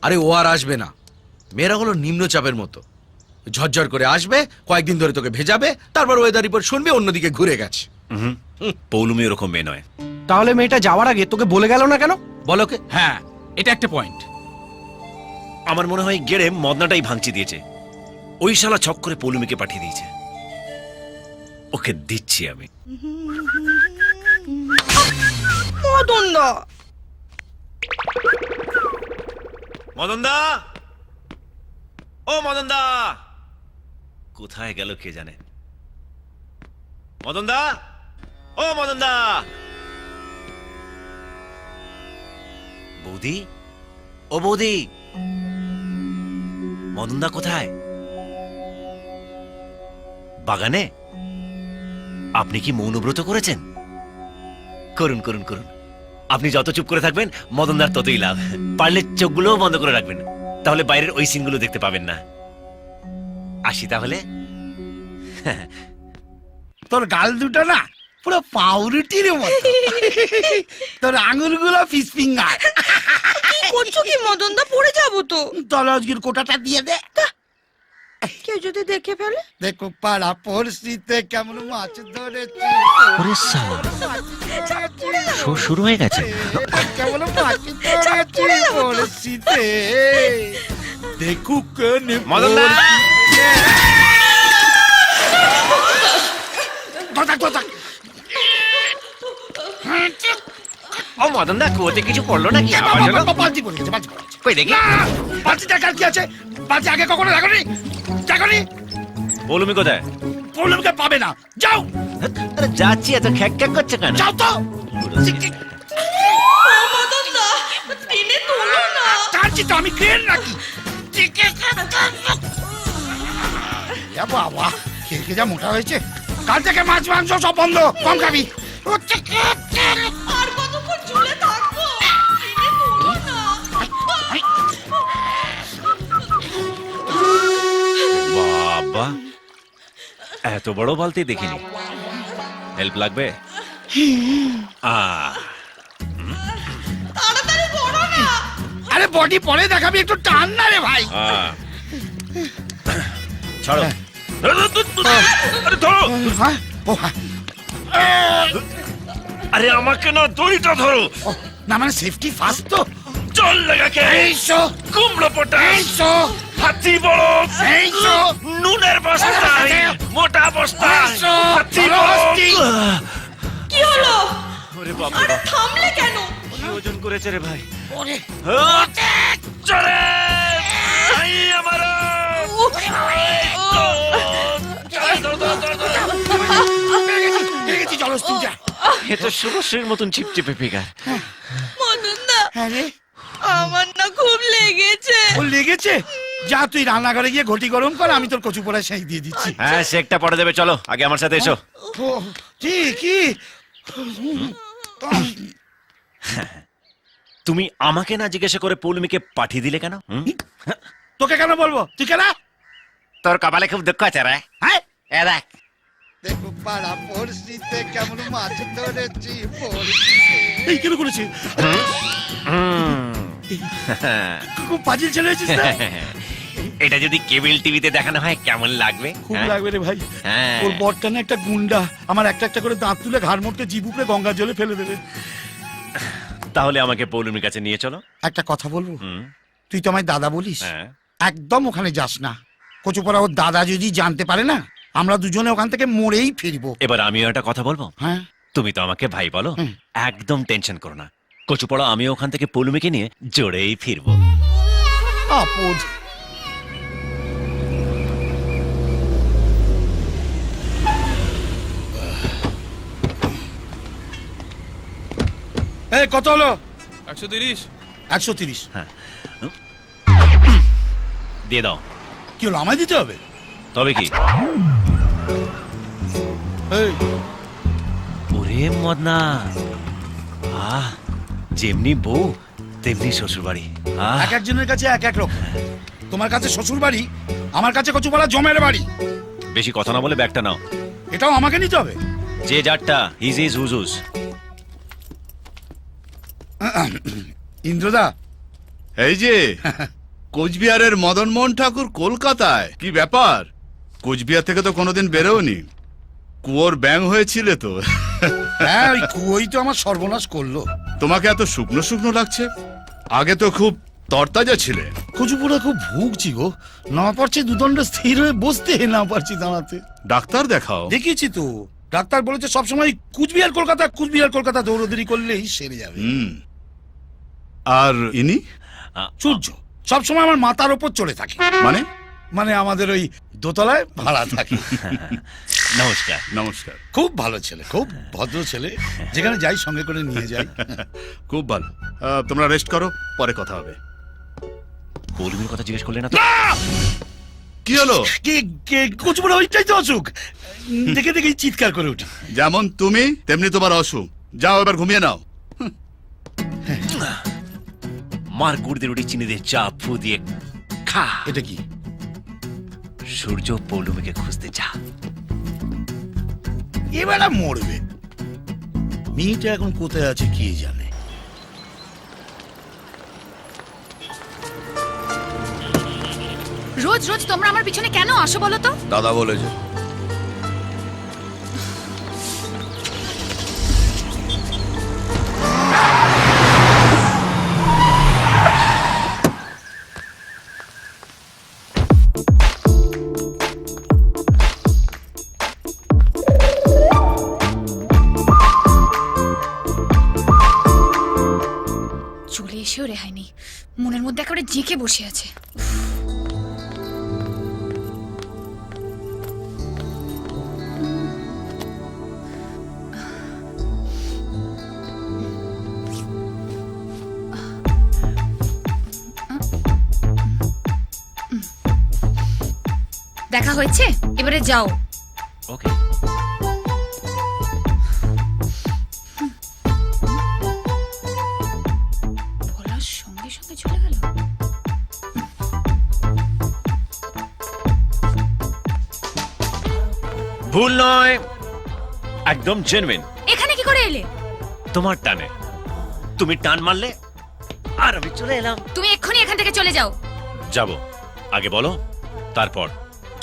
আরে ও আর আসবে না। মেয়েরা হলো নিম্নচাপের মতো, ঝরঝর করে আসবে, কয়েকদিন ধরে তোকে ভেজাবে, তারপর ওয়েদার রিপোর্ট শুনবে অন্যদিকে ঘুরে গেছে। পৌলুমি ওরকম মেয়ে নয়। তাহলে মেয়েটা যাওয়ার আগে তোকে বলে গেল না কেন? বলো কে? হ্যাঁ, এটা একটা পয়েন্ট। আমার মনে হয় গেড়ে মদনাটাই ভাঙচি দিয়েছে। ওই শালা ছক করে পৌলুমিকে পাঠিয়ে দিয়েছে। ওকে দিচ্ছি আমি। মদন দা, মদন দা, ও মদন দা, কোথায় গেল কে জানে। মদন দা, ও মদন দা। বৌদি, ও বৌদি, মদন দা কোথায়? বাগানে? আপনি কি মৌনব্রত করেছেন? করুন করুন করুন। আপনি যত চুপ করে থাকবেন মদনদার ততই লাভ। পারলে চোখগুলোও বন্ধ করে রাখবেন, তাহলে বাইরের ওই সিনগুলো দেখতে পাবেন না। আসি তাহলে। তোর গাল দুটো না পুরো পাউরুটির মতো, তোর আঙুলগুলো ফিস ফিঙ্গার। কি করছো কি মদন দা? পড়ে যাবো তো। তোর আজকের কোটাটা দিয়ে দে। কেউ যদি দেখে ফেলে? দেখো পাড়া পড়শিতে কেমন মাছ ধরেছি, ওরে শালা, শো শুরু হয়ে গেছে। কেমন মাছ ধরেছি পড়শিতে, দেখুক মদনদা, ও মদনদা, কুয়োতে কিছু পড়লো নাকি? আওয়াজ হলো? বালতি পড়ে গেছে, বালতি পড়ে গেছে। কই দেখি। বালতি দেখার কি আছে? বালতি আগে কখনো দেখনি? দেখনি? পৌলুমি কোথায়? প্রবলেমকে পাবে না, যাও আরে যাচ্ছি, এত খ্যাক খ্যাক করছে কেন? যাও তো। মদন দা, টেনে তোলো না। কাঁদছি তো আমি, ক্রেন নাকি? বাবা, খেয়ে যা মোটা হয়েছে। কাল থেকে মাছ মাংস সব বন্ধ, কম খাবি। আর কতক্ষণ ঝুলে থাকবো? টেনে তোলো না। বাবা, এত বড় বালতি দেখিনি। হেল্প লাগবে? তাড়াতাড়ি করো না। আরে বডি পরে দেখাবি, একটু টান না রে ভাই। ছাড়ো। আরে ধরো। হ্যাঁ, ও হ্যাঁ। আরে আমাকে না, দড়িটা ধরো। ও, না মানে সেফটি ফার্স্ট তো। জল লাগাকে এইসো কুমড়ো পটাশ, এইসো হাতি বড়, এইসো নুনের বস্তা, মোটা বস্তা, এইসো, হাতি ধরো বড়। হস্তি। কি হলো? ওরে বাবা, আরে থামলে কেন? কি ওজন করেছে রে ভাই? ওরে চলে ভাই আমার। পেয়ে গেছি, চলো তুই যা। এ তো শুভশ্রীর মতন চিপচিপে ফিগার। মদন দা, হ্যাঁ রে, আমার না খুব লেগেছে। ও লেগেছে? যা তুই রান্নাঘরে গিয়ে ঘটি গরম কর, আমি তোর কচু পোড়া সেই দিয়ে দিচ্ছি। হ্যাঁ, শেকটা পরে দেবে, চলো আগে আমার সাথে এসো। ও, কি কি? তুমি আমাকে না জিজ্ঞাসা করে পৌলুমিকে পাঠিয়ে দিলে কেন? তোকে কেন বলবো? তুই কেন? তোর কপালে খুব দুঃখ আছে রে। হ্যাঁ, এ দেখ, দেখো পাড়া পড়শিতে কেমন মাছ ধরেছি পড়শিতে। এই কেন করেছি? খুব পাজিল ছেলে হয়েছিস না? এটা যদি কেবল টিভিতে দেখানো হয় কেমন লাগবে? খুব হ্যাঁ? লাগবে রে ভাই। হ্যাঁ। ওর বরটা না একটা গুন্ডা, আমার একটা একটা করে দাঁত তুলে ঘাড় মোটকে জিভ উপরে গঙ্গার জলে ফেলে দেবে। তাহলে আমাকে পৌলুমির কাছে নিয়ে চলো। একটা কথা বলবো? হুম, তুই তো আমায় দাদা বলিস, হ্যাঁ। একদম ওখানে যাস না। কচুপড়া ওর দাদা যদি জানতে পারে না, আমরা দুজনে ওখান থেকে মরেই ফিরবো। এবার আমিও একটা কথা বলবো। হ্যাঁ, তুমি তো আমাকে ভাই বলো, হুম। একদম টেনশন করো না। কচুপড়া আমিও ওখান থেকে পৌলুমিকে নিয়ে জোরেই ফিরবো। আপদ। এই কত হলো? 130। 130। হ্যাঁ, দিয়ে দাও। কি হলো, আমায় দিতে হবে? তবে কি? এই, ওরে মদনা, যেমনি বউ তেমনি শ্বশুর বাড়ি। এক একজনের কাছে এক এক রকম। তোমার কাছে শ্বশুর বাড়ি, আমার কাছে কচুপাড়া জমের বাড়ি। বেশি কথা না বলে ব্যাগটা নাও। এটাও আমাকে নিতে হবে? যে যারটা হিজ ইজ হুজুজ। ইন্দ্রদা, এই যে কোচবিহারের মদন মোহন ঠাকুর কলকাতায়, কি ব্যাপার? কোচবিহার থেকে তো কোনোদিন বেরোনি, কুয়োর ব্যাং হয়েছিলে তো। হ্যাঁ, ওই কুয়োই তো আমার সর্বনাশ করলো। তোমাকে এত শুকনো শুকনো লাগছে, আগে তো খুব তরতাজা ছিলে। কচুপুরা খুব ভুগছি গো, না পারছি দুদণ্ড স্থির হয়ে বসতে, না পারছি দাঁড়াতে। ডাক্তার দেখাও। দেখিয়েছি তো, ডাক্তার বলেছে সবসময় কুচবিহার কলকাতা দৌড়দৌড়ি করলেই সেরে যাবে। আর ইনি সূর্য সবসময় আমার মাথার ওপর চলে থাকে, মানে? মানে আমাদের ওই দোতলায় ভাড়া থাকে। নমস্কার। নমস্কার। খুব ভালো ছেলে, খুব ভদ্র ছেলে, যেখানে যাই সঙ্গে করে নিয়ে যাই। খুব ভালো। তোমরা রেস্ট করো, পরে কথা হবে। পৌলমীর কথা জিজ্ঞেস করলে না তো? কি হলো? কচুপুরা ওইটাই তো অসুখ, দেখে দেখেই চিৎকার করে উঠি। যেমন তুমি তেমনি তোমার অসুখ। যাও এবার ঘুমিয়ে নাও। মার গুড় দিয়ে রুটি চিনি দিয়ে চা ফু দিয়ে খা। এটা কি? সূর্য পৌলমীকে খুঁজতে যা। এবার মরবে। মেয়েটা এখন কোথায় আছে কে জানে। রোজ রোজ তোমরা আমার পিছনে কেন আসো বলো তো? দাদা বলেছে। চলে এসেও রেহাই নেই, মনের মধ্যে একেবারে জেঁকে বসে আছে। দেখা হয়েছে, এবারে যাও। ওকে। বলার সঙ্গে সঙ্গে চলে গেল। ভুল নয়, একদম জেনুইন। এখানে কি করে এলে? তোমার টানে, তুমি টান মারলে আর আমি চলে এলাম। তুমি এক্ষুনি এখান থেকে চলে যাও। যাব, আগে বলো, তারপর।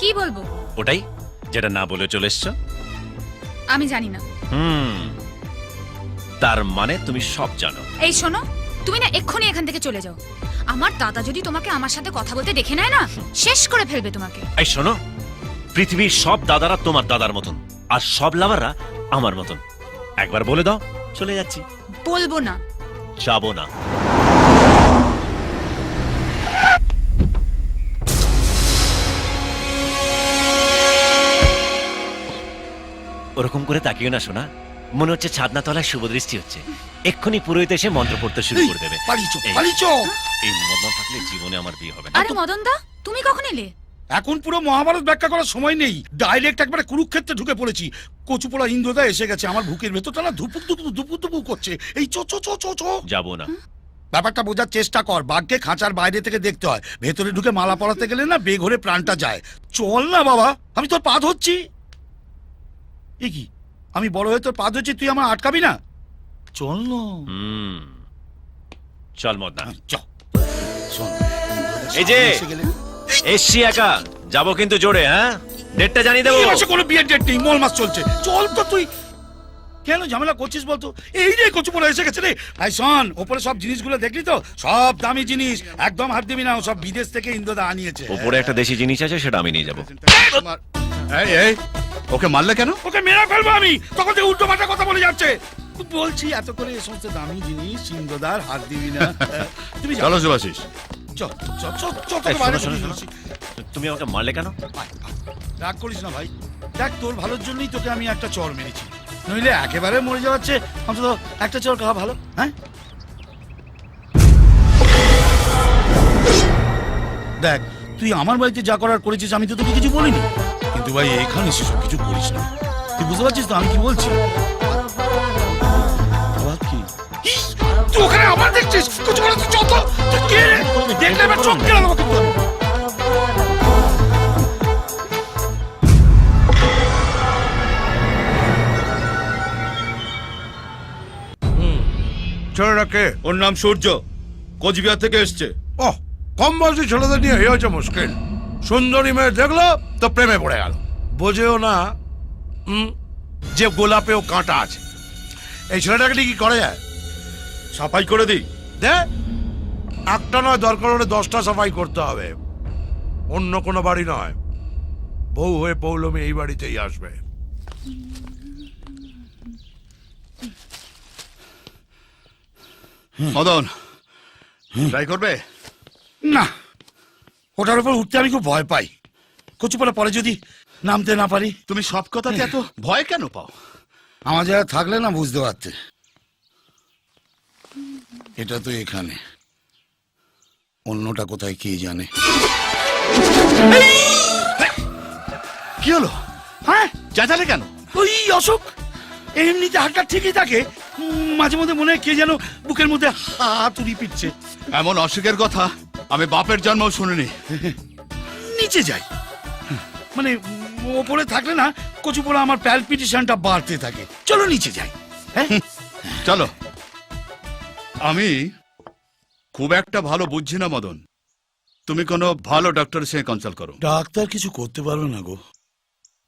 কি বলবো? ওটাই যেটা না বলে চলে এসছো। আমি জানি না। তার মানে তুমি সব জানো। এই শোনো, তুমি না এক্ষুনি এখান থেকে চলে যাও। আমার দাদা যদি তোমাকে আমার সাথে কথা বলতে দেখে নেয় না, শেষ করে ফেলবে তোমাকে। এই শোনো, পৃথিবীর সব দাদারা তোমার দাদার মতন, আর সব লাভাররা আমার মতন। একবার বলে দাও, চলে যাচ্ছি। বলবো না। যাবো না। ওরকম করে তাকিও না শোনা, মনে হচ্ছে ছাদনা তলায় শুভ দৃষ্টি হচ্ছে। এক্ষুনি পুরোহিত এসে মন্ত্র পড়তে শুরু করে দেবে। পালিচো। এই মদন থাকলে জীবনে আমার বিয়ে হবে না। আরে মদন দা, তুমি কখন এলে? এখন পুরো মহাভারত ব্যাখ্যা করার সময় নেই, ডাইরেক্ট একবারে কুরুক্ষেত্রে ঢুকে পড়েছি। কচুপোড়া ইন্দ্রদা এসে গেছে, আমার বুকের ভেতরটা না ধুপুক ধুপুক ধুপুক ধুপুক করছে। এই চো চো চো চো চো। যাবো না। ব্যাপারটা বোঝার চেষ্টা কর, বাঘকে খাঁচার বাইরে থেকে দেখতে হয়, ভেতরে ঢুকে মালা পরাতে গেলে না বেঘরে প্রাণটা যায়। চল না বাবা, আমি তোর পা ধরছি। এ কি, আমি বড় হয়ে তোর পা ধরছি, তুই আমার আটকাবি না? চল না। চল মদনা। চল শোন, এই যে এসে গেলে এসছি একা, যাবো কিন্তু জোরে। হ্যাঁ, ডেটটা জানিয়ে দেবো। এই মাসে কোনো বিয়ের ডেট নেই, মল মাস চলছে। চল তো তুই, কেন ঝামেলা করছিস বলতো? এই রে কচুপোড়া এসে গেছে রে। আই শোন, ওপরে সব জিনিসগুলো দেখলি তো? সব দামি জিনিস, একদম হাত দিবি না, ও সব বিদেশ থেকে ইন্দ্রদা আনিয়েছে। ওপরে একটা দেশি জিনিস আছে, সেটা আমি নিয়ে যাবো। এই এই, ওকে মারলে কেন? ওকে মেরে ফেলবো আমি, তখন যে উল্টো পাল্টা কথা বলে যাচ্ছে। বলছি এত করে এই সমস্ত দামি জিনিস ইন্দ্রদার হাত দিবি না। তুমি চলো শুভাশিস। চল চল চল চল, এই, তোকে বাইরে শোনো, বলিয়ে শোনো, দিচ্ছি। তুমি আমাকে মারলে কেন? আয়, আয়। রাগ করিস না ভাই, দেখ তোর ভালোর জন্যই তোকে আমি একটা চর মেরেছি, নইলে একেবারে মরে যাওয়াচ্ছে অন্তত একটা চর খাওয়া ভালো। হ্যাঁ দেখ, তুই আমার বাড়িতে যা করার করেছিস, আমি তো তোকে কিছু বলিনি, কিন্তু ভাই এখানে সেসব কিছু করিস না। তুই বুঝতে পারছিস তো আমি কি বলছি? আবার কি? ইস, তুই ওখানে আবার দেখছিস? কিছু বলে তুই চল তো। তুই কে রে? দেখলে এবার চোখ কেন আমাকে কিন্তু আমি। ছেলেটাকে? ওর নাম সূর্য, কোচবিহার থেকে এসছে। ও কম বয়সী ছেলেদের নিয়ে এই হচ্ছে মুশকিল। সুন্দরী মেয়ে দেখলো তো প্রেমে পড়ে গেল, বোঝেও না যে গোলাপেও কাঁটা আছে। এই ছেলেটাকে নিয়ে কি করে যায়? সাফাই করে দিই দে, একটা নয়, দরকার হলে 10টা সাফাই করতে হবে। অন্য কোনো বাড়ি নয়, বউ হয়ে পৌলমী এই বাড়িতেই আসবে। মদন ট্রাই করবে? না, ওটার উপর উঠতে আমি খুব ভয় পাই। কচুপালা পরে যদি নামতে না পারি। তুমি সব কথাতে এত ভয় কেন পাও? আমার জায়গায় থাকলে না বুঝতে পারতে। এটা তো এখানে, অন্যটা কোথায় কে জানে। কি হলো? হ্যাঁ, চেঁচালে কেন? ওই অশোক এমনিতে হাতটা ঠিকই থাকে, মাঝে মধ্যে মনে হয় কে যেন বুকের মধ্যে হাতুড়ি পিটছে। এমন অসুখের কথা আমি বাপের জন্মও শুনিনি। নিচে যাই, মানে ওপরে থাকলে না কচুপোড়া আমার প্যালপিটেশনটা বাড়তে থাকে। চলো নিচে যাই। হ্যাঁ চলো। আমি খুব একটা ভালো বুঝছি না মদন, তুমি কোনো ভালো ডক্টরের সঙ্গে কনসাল্ট করো। ডাক্তার কিছু করতে পারবে না গো।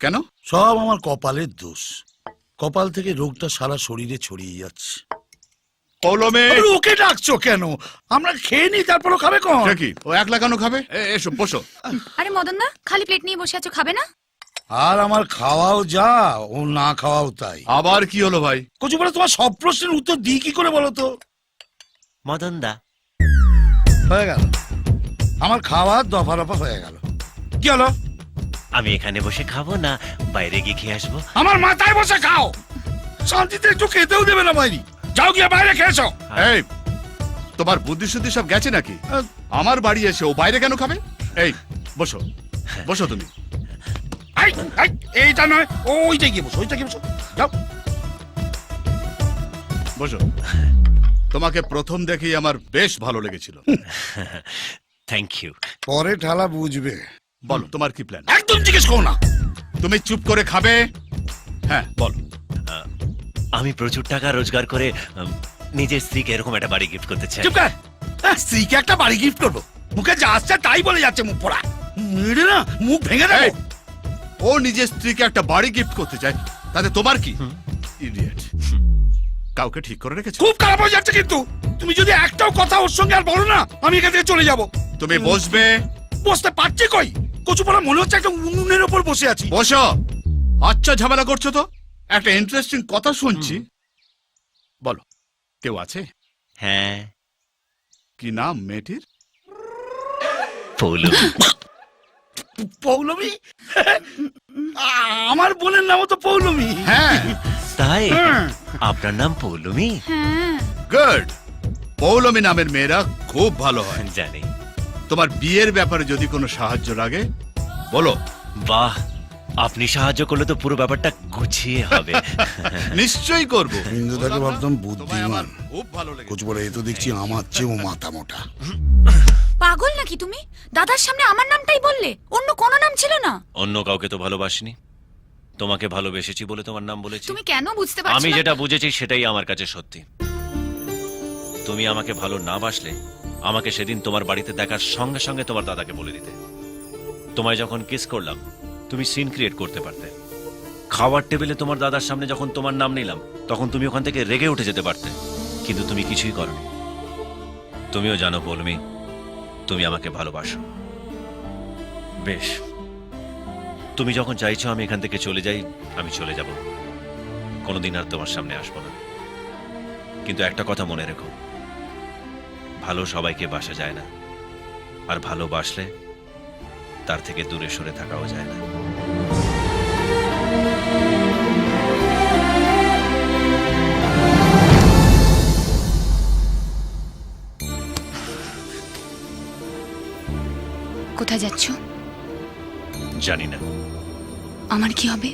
কেন? সব আমার কপালের দোষ। কপাল থেকে রোগটা সারা শরীরে ছড়িয়ে যাচ্ছে। পৌলমী, ওকে ডাকছো কেন? আমরা খেয়ে নি, তারপরও খাবে কোন? সে কি ও একলা কেন খাবে? এসো বসো। আরে মদন দা, খালি প্লেট নিয়ে বসে আছো, খাবে না? আর আমার খাওয়াও যা, ও না খাওয়াও তাই। আবার কি হলো ভাই? কচুপাড়া তোমার সব প্রশ্নের উত্তর দিই কি করে বলো তো? মদন দা, হয়ে গেল আমার খাওয়ার দফা রফা হয়ে গেল। কি হলো? আমি এখানে বসে খাবো না বাইরে গিয়ে খেয়ে আসবো? আমার মাথায় বসে খাও, শান্তিতে একটু খেতেও দেবে না বাইরে। যাও গিয়ে বাইরে খেয়েছো। এই তোমার বুদ্ধি শুদ্ধি সব গেছে নাকি? আমার বাড়ি এসে ও বাইরে কেন খাবে? এই বসো বসো তুমি। এইটা নয়, ওইটা গিয়ে বসো, ওইটা গিয়ে বসো, যাও বসো। তোমাকে প্রথম দেখেই আমার বেশ ভালো লেগেছিল। Thank you. পরে ঠালা বুঝবে। বলো তোমার কি প্ল্যান? একদম জিজ্ঞেস করো না। তুমি চুপ করে খাবে। হ্যাঁ বলো। আমি প্রচুর টাকা রোজগার করে নিজের স্ত্রীকে এরকম একটা বাড়ি গিফট করতে চাই। চুপ কর। স্ত্রীকে একটা বাড়ি গিফট করবো? মুখে যা আসছে তাই বলে যাচ্ছে মুখ পড়া। মেরে না মুখ ভেঙে দেবো। এই, ও নিজের স্ত্রীকে একটা বাড়ি গিফট করতে চায়, তাতে তোমার কি? ইডিয়েট। কাউকে ঠিক করে রেখেছো? খুব খারাপ হয়ে যাচ্ছে কিন্তু। তুমি যদি একটাও কথা ওর সঙ্গে আর বলো না, আমি এখান থেকে চলে যাব। তুমি বসবে। বসতে পারছি কই? কচুপাড়া মনে হচ্ছে একটা উনুনের ওপর বসে আছি। বসো। আচ্ছা ঝামেলা করছো তো? একটা ইন্টারেস্টিং কথা শুনছি। বলো, কেউ আছে? হ্যাঁ, কি নাম মেয়েটির? পৌলমী। পৌলমী? আমার বোনের নামও তো পৌলমী। হ্যাঁ। তাই আপনার নাম পৌলমী? হ্যাঁ। গুড। পৌলমী নামের মেয়েরা খুব ভালো হয়। জানি। তোমার বিয়ের ব্যাপারে যদি কোনো সাহায্য লাগে বলো। বাহ, আপনি সাহায্য করলে তো পুরো ব্যাপারটা গুছিয়ে হবে। নিশ্চয়ই করব। হিন্দুটাকে ভাবতাম তোমায় আমার বুদ্ধিমান, খুব ভালো লেগেছে। কচুপাড়া এ তো দেখছি আমার চেয়েও মাথা মোটা। পাগল নাকি তুমি? দাদার সামনে আমার নামটাই বললে, অন্য কোনো নাম ছিল না? অন্য কাউকে তো ভালোবাসিনি, তোমাকে ভালোবেসেছি বলে তোমার নাম বলেছি। তুমি কেন বুঝতে পারছো আমি না? যেটা বুঝেছি সেটাই আমার কাছে সত্যি। তুমি আমাকে ভালো না বাসলে আমাকে সেদিন তোমার বাড়িতে দেখার সঙ্গে সঙ্গে তোমার দাদাকে বলে দিতে। তোমায় যখন কিস করলাম তুমি সিন ক্রিয়েট করতে পারতে। খাওয়ার টেবিলে তোমার দাদার সামনে যখন তোমার নাম নিলাম তখন তুমি ওখান থেকে রেগে উঠে যেতে পারতে, কিন্তু তুমি কিছুই করনি। তুমিও জানো পৌলমী, তুমি আমাকে ভালোবাসো। বেশ, তুমি যখন চাইছো আমি এখান থেকে চলে যাই, আমি চলে যাব। কোনোদিন আর তোমার সামনে আসবো না। কিন্তু একটা কথা মনে রেখো, ভালো সবাইকে বাসা যায় না, আর ভালোবাসলে তার থেকে দূরে সরে থাকাও যায় না। কোথায় যাচ্ছ? জানি না। আমার কি হবে?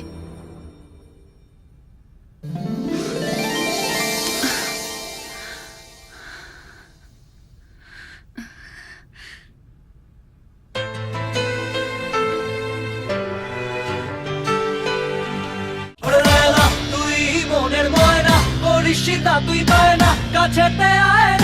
তুই মনের ময়না করিস তুই পায় না কাছেতে আয় না।